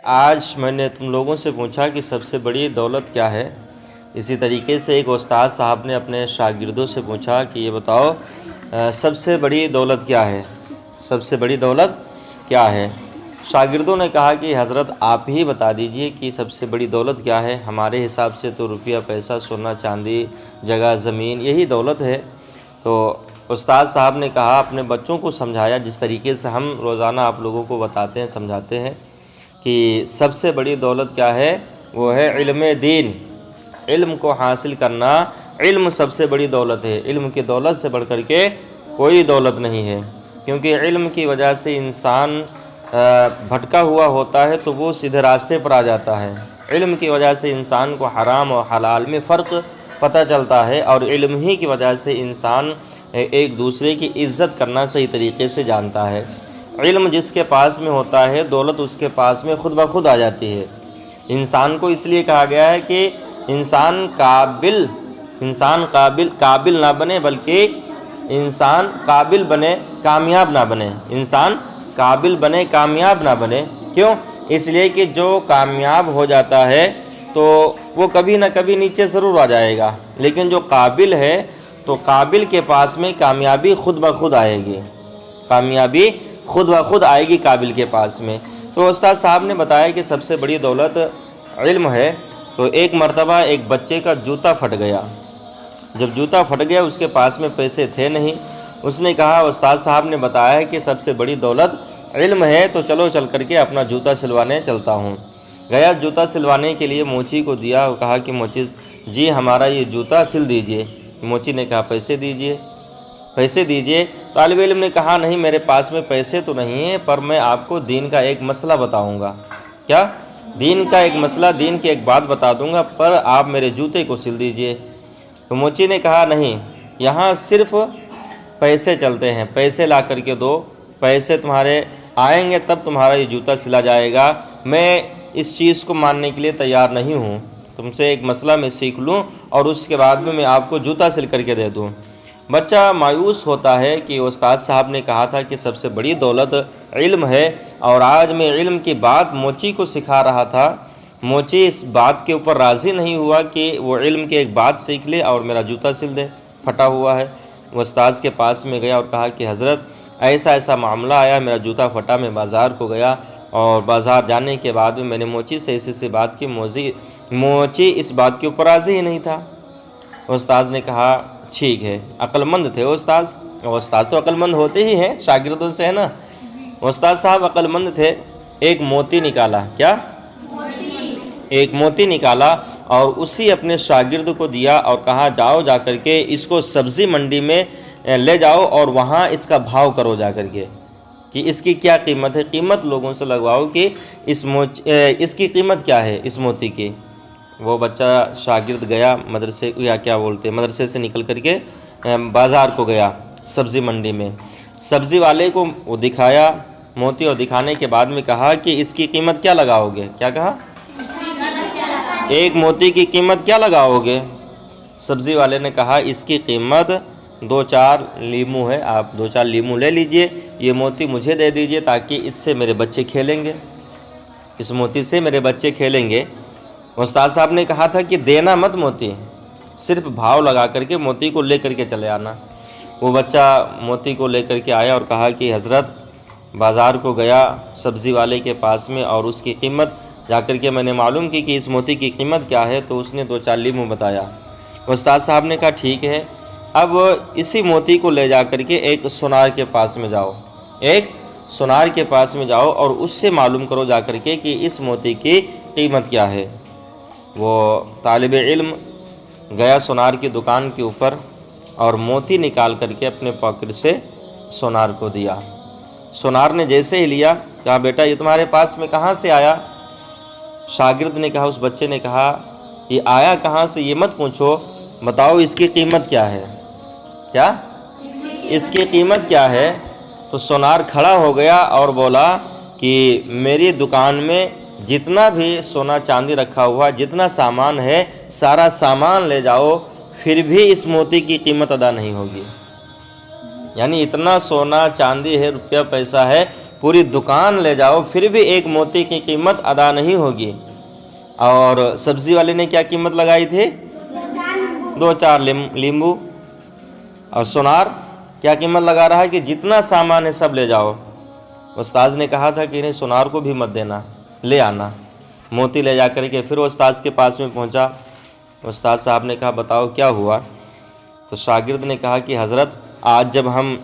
آج میں نے تم لوگوں سے پوچھا کہ سب سے بڑی دولت کیا ہے، اسی طریقے سے ایک استاد صاحب نے اپنے شاگردوں سے پوچھا کہ یہ بتاؤ سب سے بڑی دولت کیا ہے، سب سے بڑی دولت کیا ہے۔ شاگردوں نے کہا کہ حضرت آپ ہی بتا دیجئے کہ سب سے بڑی دولت کیا ہے، ہمارے حساب سے تو روپیہ پیسہ سونا چاندی جگہ زمین یہی دولت ہے۔ تو استاد صاحب نے کہا، اپنے بچوں کو سمجھایا جس طریقے سے ہم روزانہ آپ لوگوں کو بتاتے ہیں سمجھاتے ہیں کہ سب سے بڑی دولت کیا ہے، وہ ہے علم دین، علم کو حاصل کرنا۔ علم سب سے بڑی دولت ہے، علم کی دولت سے بڑھ کر کے کوئی دولت نہیں ہے، کیونکہ علم کی وجہ سے انسان بھٹکا ہوا ہوتا ہے تو وہ سیدھے راستے پر آ جاتا ہے۔ علم کی وجہ سے انسان کو حرام اور حلال میں فرق پتہ چلتا ہے، اور علم ہی کی وجہ سے انسان ایک دوسرے کی عزت کرنا صحیح طریقے سے جانتا ہے۔ علم جس کے پاس میں ہوتا ہے، دولت اس کے پاس میں خود بخود آ جاتی ہے۔ انسان کو اس لیے کہا گیا ہے کہ انسان قابل نہ بنے، بلکہ انسان قابل بنے کامیاب نہ بنے، انسان قابل بنے کامیاب نہ بنے۔ کیوں؟ اس لیے کہ جو کامیاب ہو جاتا ہے تو وہ کبھی نہ کبھی نیچے ضرور آ جائے گا، لیکن جو قابل ہے تو قابل کے پاس میں کامیابی خود بخود آئے گی، کامیابی خود بخود آئے گی قابل کے پاس میں۔ تو استاد صاحب نے بتایا کہ سب سے بڑی دولت علم ہے۔ تو ایک مرتبہ ایک بچے کا جوتا پھٹ گیا، جب جوتا پھٹ گیا اس کے پاس میں پیسے تھے نہیں، اس نے کہا استاد صاحب نے بتایا کہ سب سے بڑی دولت علم ہے، تو چلو چل کر کے اپنا جوتا سلوانے چلتا ہوں۔ گیا جوتا سلوانے کے لیے موچی کو دیا، اور کہا کہ موچی جی ہمارا یہ جوتا سل دیجئے۔ موچی نے کہا پیسے دیجئے۔ طالب علم نے کہا نہیں میرے پاس میں پیسے تو نہیں ہیں، پر میں آپ کو دین کا ایک مسئلہ بتاؤں گا۔ کیا؟ دین کا ایک مسئلہ، دین کی ایک بات بتا دوں گا، پر آپ میرے جوتے کو سل دیجئے۔ تو موچی نے کہا نہیں، یہاں صرف پیسے چلتے ہیں، پیسے لا کر کے دو، پیسے تمہارے آئیں گے تب تمہارا یہ جوتا سلا جائے گا۔ میں اس چیز کو ماننے کے لیے تیار نہیں ہوں، تم سے ایک مسئلہ میں سیکھ لوں اور اس کے بعد میں آپ کو جوتا سل کر کے دے دوں۔ بچہ مایوس ہوتا ہے کہ استاد صاحب نے کہا تھا کہ سب سے بڑی دولت علم ہے، اور آج میں علم کی بات موچی کو سکھا رہا تھا، موچی اس بات کے اوپر راضی نہیں ہوا کہ وہ علم کی ایک بات سیکھ لے اور میرا جوتا سل دے، پھٹا ہوا ہے۔ وہ استاد کے پاس میں گیا اور کہا کہ حضرت ایسا معاملہ آیا، میرا جوتا پھٹا، میں بازار کو گیا، اور بازار جانے کے بعد میں نے موچی سے ایسی بات کی، موچی اس بات کے اوپر راضی ہی نہیں تھا۔ استاد نے کہا ٹھیک ہے، عقل مند تھے استاد، اور استاد تو عقل مند ہوتے ہی ہیں، شاگردوں سے ہے نا۔ استاد صاحب عقل مند تھے، ایک موتی نکالا۔ کیا؟ ایک موتی نکالا اور اسی اپنے شاگرد کو دیا اور کہا جاؤ جا کر کے اس کو سبزی منڈی میں لے جاؤ اور وہاں اس کا بھاؤ کرو جا کر کے کہ اس کی کیا قیمت ہے، قیمت لوگوں سے لگواؤ کہ اس کی قیمت کیا ہے اس موتی کی۔ وہ بچہ شاگرد گیا مدرسے مدرسے سے نکل کر کے بازار کو گیا، سبزی منڈی میں، سبزی والے کو وہ دکھایا موتی، اور دکھانے کے بعد میں کہا کہ اس کی قیمت کیا لگاؤ گے؟ کیا کہا؟ ایک موتی کی قیمت کیا لگاؤ گے؟ سبزی والے نے کہا اس کی قیمت 2-4 لیمو ہے، آپ 2-4 لیمو لے لیجئے، یہ موتی مجھے دے دیجئے تاکہ اس سے میرے بچے کھیلیں گے، اس موتی سے میرے بچے کھیلیں گے۔ استاد صاحب نے کہا تھا کہ دینا مت موتی، صرف بھاؤ لگا کر کے موتی کو لے کر کے چلے آنا۔ وہ بچہ موتی کو لے کر کے آیا اور کہا کہ حضرت بازار کو گیا سبزی والے کے پاس میں، اور اس کی قیمت جا کر کے میں نے معلوم کی کہ اس موتی کی قیمت کیا ہے، تو اس نے 2-4 لیمو بتایا۔ استاد صاحب نے کہا ٹھیک ہے، اب اسی موتی کو لے جا کر کے ایک سونار کے پاس میں جاؤ، ایک سونار کے پاس میں جاؤ اور اس سے معلوم کرو جا کر کے کہ اس موتی کی قیمت کیا ہے۔ وہ طالب علم گیا سونار کی دکان کے اوپر اور موتی نکال کر کے اپنے پاکٹ سے سونار کو دیا۔ سونار نے جیسے ہی لیا کہا بیٹا یہ تمہارے پاس میں کہاں سے آیا؟ شاگرد نے کہا، اس بچے نے کہا یہ آیا کہاں سے یہ مت پوچھو، بتاؤ اس کی قیمت کیا ہے؟ کیا؟ اس کی قیمت کیا ہے؟ تو سونار کھڑا ہو گیا اور بولا کہ میری دکان میں جتنا بھی سونا چاندی رکھا ہوا، جتنا سامان ہے سارا سامان لے جاؤ، پھر بھی اس موتی کی قیمت ادا نہیں ہوگی۔ یعنی اتنا سونا چاندی ہے، روپیہ پیسہ ہے، پوری دکان لے جاؤ پھر بھی ایک موتی کی قیمت ادا نہیں ہوگی۔ اور سبزی والے نے کیا قیمت لگائی تھی؟ 2-4 لیمبو۔ اور سونار کیا قیمت لگا رہا ہے کہ جتنا سامان ہے سب لے جاؤ۔ استاذ نے کہا تھا کہ نہیں، سونار کو بھی مت دینا، لے آنا۔ موتی لے جا کر کے پھر وہ استاذ کے پاس میں پہنچا۔ استاذ صاحب نے کہا بتاؤ کیا ہوا؟ تو شاگرد نے کہا کہ حضرت آج جب ہم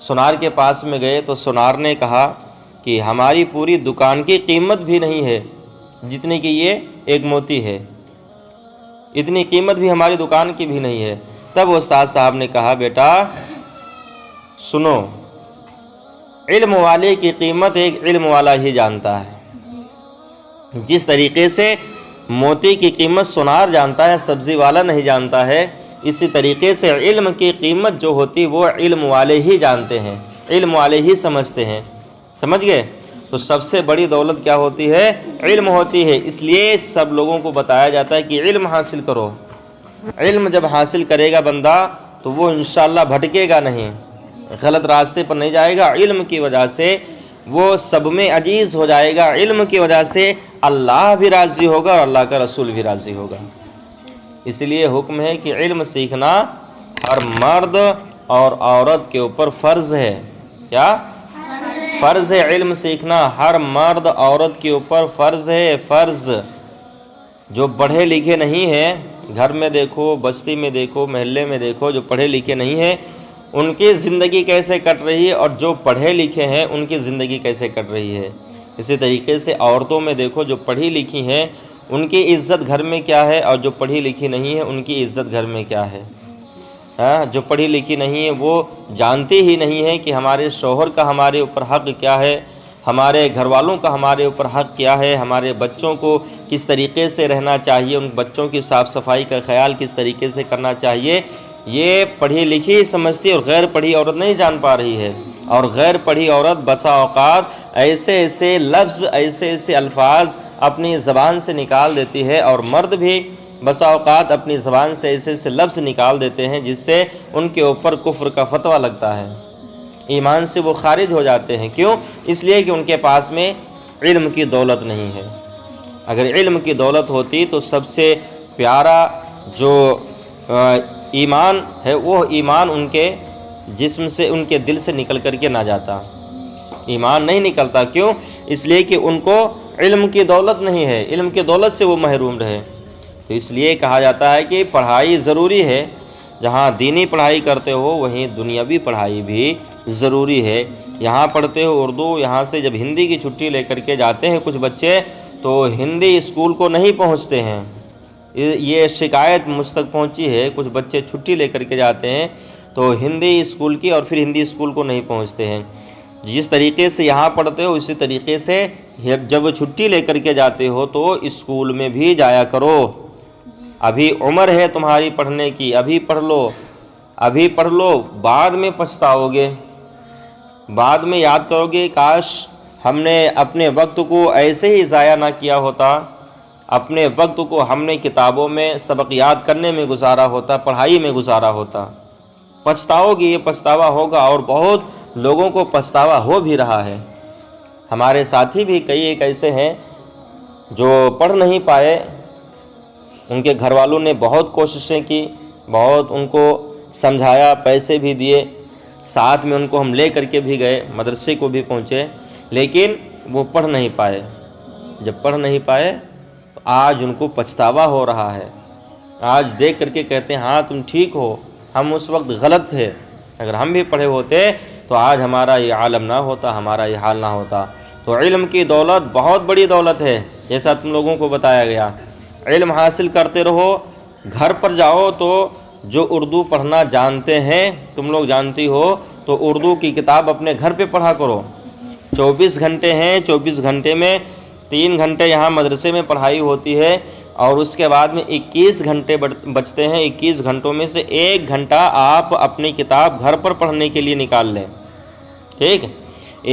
سونار کے پاس میں گئے تو سونار نے کہا کہ ہماری پوری دکان کی قیمت بھی نہیں ہے جتنے کی یہ ایک موتی ہے، اتنی قیمت بھی ہماری دکان کی بھی نہیں ہے۔ تب استاد صاحب نے کہا بیٹا سنو، علم والے کی قیمت ایک علم والا ہی جانتا ہے۔ جس طریقے سے موتی کی قیمت سونار جانتا ہے، سبزی والا نہیں جانتا ہے، اسی طریقے سے علم کی قیمت جو ہوتی وہ علم والے ہی جانتے ہیں، علم والے ہی سمجھتے ہیں۔ سمجھ گئے؟ تو سب سے بڑی دولت کیا ہوتی ہے؟ علم ہوتی ہے۔ اس لیے سب لوگوں کو بتایا جاتا ہے کہ علم حاصل کرو۔ علم جب حاصل کرے گا بندہ تو وہ انشاءاللہ بھٹکے گا نہیں، غلط راستے پر نہیں جائے گا۔ علم کی وجہ سے وہ سب میں عزیز ہو جائے گا، علم کی وجہ سے اللہ بھی راضی ہوگا اور اللہ کا رسول بھی راضی ہوگا۔ اس لیے حکم ہے کہ علم سیکھنا ہر مرد اور عورت کے اوپر فرض ہے۔ کیا فرض ہے؟ علم سیکھنا ہر مرد عورت کے اوپر فرض ہے، فرض۔ جو پڑھے لکھے نہیں ہیں، گھر میں دیکھو، بستی میں دیکھو، محلے میں دیکھو، جو پڑھے لکھے نہیں ہیں ان کی زندگی کیسے کٹ رہی ہے، اور جو پڑھے لکھے ہیں ان کی زندگی کیسے کٹ رہی ہے۔ اسی طریقے سے عورتوں میں دیکھو، جو پڑھی لکھی ہیں ان کی عزت گھر میں کیا ہے، اور جو پڑھی لکھی نہیں ہے ان کی عزت گھر میں کیا ہے۔ جو پڑھی لکھی نہیں ہے وہ جانتی ہی نہیں ہے کہ ہمارے شوہر کا ہمارے اوپر حق کیا ہے، ہمارے گھر والوں کا ہمارے اوپر حق کیا ہے، ہمارے بچوں کو کس طریقے سے رہنا چاہیے، ان بچوں کی صاف صفائی کا خیال کس طریقے سے کرنا چاہیے۔ یہ پڑھی لکھی سمجھتی اور غیر پڑھی عورت نہیں جان پا رہی ہے۔ اور غیر پڑھی عورت بسا اوقات ایسے ایسے لفظ، ایسے ایسے الفاظ اپنی زبان سے نکال دیتی ہے، اور مرد بھی بسا اوقات اپنی زبان سے ایسے ایسے لفظ نکال دیتے ہیں جس سے ان کے اوپر کفر کا فتویٰ لگتا ہے، ایمان سے وہ خارج ہو جاتے ہیں۔ کیوں؟ اس لیے کہ ان کے پاس میں علم کی دولت نہیں ہے۔ اگر علم کی دولت ہوتی تو سب سے پیارا جو ایمان ہے وہ ایمان ان کے جسم سے، ان کے دل سے نکل کر کے نہ جاتا، ایمان نہیں نکلتا۔ کیوں؟ اس لیے کہ ان کو علم کی دولت نہیں ہے، علم کی دولت سے وہ محروم رہے۔ تو اس لیے کہا جاتا ہے کہ پڑھائی ضروری ہے، جہاں دینی پڑھائی کرتے ہو وہیں دنیاوی پڑھائی بھی ضروری ہے۔ یہاں پڑھتے ہو اردو، یہاں سے جب ہندی کی چھٹی لے کر کے جاتے ہیں کچھ بچے تو ہندی اسکول کو نہیں پہنچتے ہیں۔ یہ شکایت مجھ تک پہنچی ہے، کچھ بچے چھٹی لے کر کے جاتے ہیں تو ہندی اسکول کی، اور پھر ہندی اسکول کو نہیں پہنچتے ہیں۔ جس طریقے سے یہاں پڑھتے ہو اسی طریقے سے جب چھٹی لے کر کے جاتے ہو تو اسکول میں بھی جایا کرو۔ ابھی عمر ہے تمہاری پڑھنے کی، ابھی پڑھ لو، ابھی پڑھ لو، بعد میں پچھتاؤ گے، بعد میں یاد کرو گے کاش ہم نے اپنے وقت کو ایسے ہی ضائع نہ کیا ہوتا، اپنے وقت کو ہم نے کتابوں میں سبق یاد کرنے میں گزارا ہوتا، پڑھائی میں گزارا ہوتا۔ پچھتاؤ گے، یہ پچھتاوا ہوگا، اور بہت لوگوں کو پچھتاوا ہو بھی رہا ہے۔ ہمارے ساتھی بھی کئی ایک ایسے ہیں جو پڑھ نہیں پائے، ان کے گھر والوں نے بہت کوششیں کی، بہت ان کو سمجھایا، پیسے بھی دیے، ساتھ میں ان کو ہم لے کر کے بھی گئے، مدرسے کو بھی پہنچے، لیکن وہ پڑھ نہیں پائے۔ جب پڑھ نہیں پائے تو آج ان کو پچھتاوا ہو رہا ہے، آج دیکھ کر کے کہتے ہیں ہاں تم ٹھیک ہو، ہم اس وقت غلط تھے، اگر ہم بھی پڑھے ہوتے تو آج ہمارا یہ عالم نہ ہوتا، ہمارا یہ حال نہ ہوتا۔ تو علم کی دولت بہت بڑی دولت ہے، جیسا تم لوگوں کو بتایا گیا۔ علم حاصل کرتے رہو، گھر پر جاؤ تو جو اردو پڑھنا جانتے ہیں، تم لوگ جانتی ہو، تو اردو کی کتاب اپنے گھر پہ پڑھا کرو۔ 24 گھنٹے ہیں، 24 گھنٹے میں 3 گھنٹے یہاں مدرسے میں پڑھائی ہوتی ہے، اور اس کے بعد میں 21 گھنٹے بچتے ہیں۔ 21 گھنٹوں میں سے 1 گھنٹہ آپ اپنی کتاب گھر پر پڑھنے کے لیے نکال لیں، ٹھیک ہے؟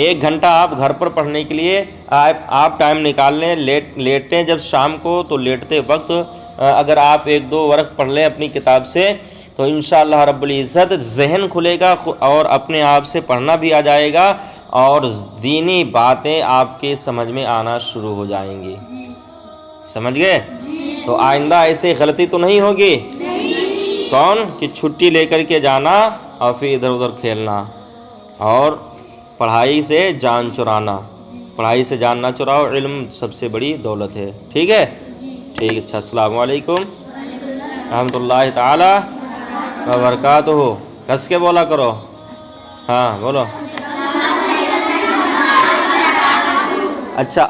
1 گھنٹہ آپ گھر پر پڑھنے کے لیے آپ ٹائم نکال لیں۔ لیٹیں جب شام کو تو لیٹتے وقت اگر آپ 1-2 ورق پڑھ لیں اپنی کتاب سے تو انشاءاللہ رب العزت ذہن کھلے گا، اور اپنے آپ سے پڑھنا بھی آ جائے گا، اور دینی باتیں آپ کے سمجھ میں آنا شروع ہو جائیں گی. سمجھ گئے؟ تو آئندہ ایسے غلطی تو نہیں ہوگی. کون کہ چھٹی لے کر کے جانا اور پھر ادھر ادھر کھیلنا اور پڑھائی سے جان چرانا. پڑھائی سے جان نہ چراؤ، علم سب سے بڑی دولت ہے. ٹھیک ہے؟ ٹھیک. اچھا، السلام علیکم رحمۃ اللہ تعالی وبرکاتہ. کس کے بولا کرو. ہاں بولو. اچھا